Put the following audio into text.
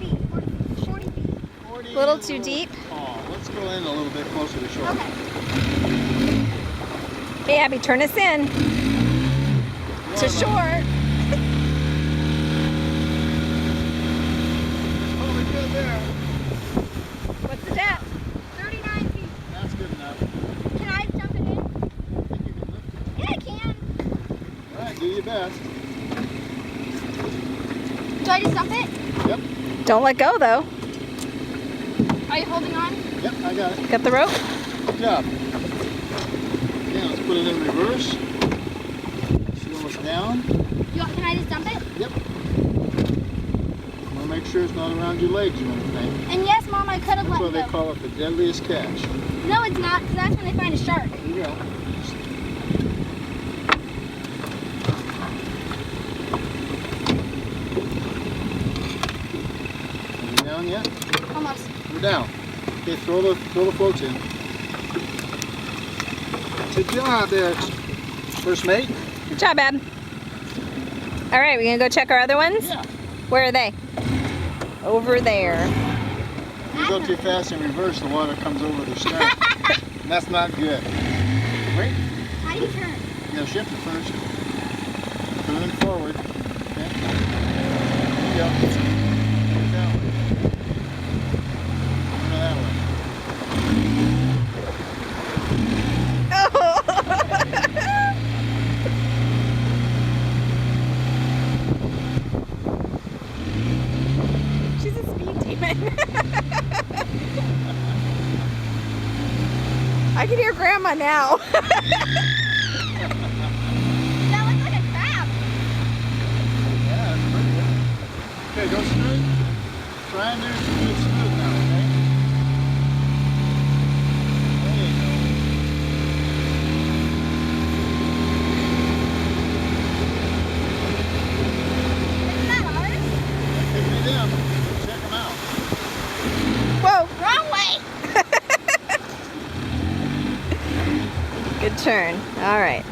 feet. 40 feet. 40 A little too deep. Oh, let's go in a little bit closer to shore. Okay. Hey, Abby, turn us in to shore. Probably good there. What's the depth? 39 feet. That's good enough. Can I jump it in? I think you can lift it. Yeah, I can. All right, do your best. Do I just dump it? Yep, Don't let go, though. Are you holding on? yep, I got it. Got the rope? Good job. Okay, let's put it in reverse. Slow us down. Can I just dump it? Yep. Want to make sure it's not around your legs or anything. And yes, Mom, I could have That's let why they go. call it the deadliest catch. No, it's not, because that's when they find a shark. Here you go. Are we down yet? Almost. We're down. Okay, throw the floats in. Good job there, first mate. Good job, Ab. All right, we gonna go check our other ones? Yeah. Where are they? Over there. If you go too fast in reverse, the water comes over the stern. And that's not good. Wait, How do you turn? you gotta shift it first. Moving forward. Okay. There you go. Move that way. Move that way. She's a speed demon. I can hear Grandma now. That looks like a crab. Yeah, that's pretty good. Okay, go straight. Try and do it smooth now, okay? There you go. Isn't that ours? Could be them. Check them out. Whoa, Wrong way. good turn. All right.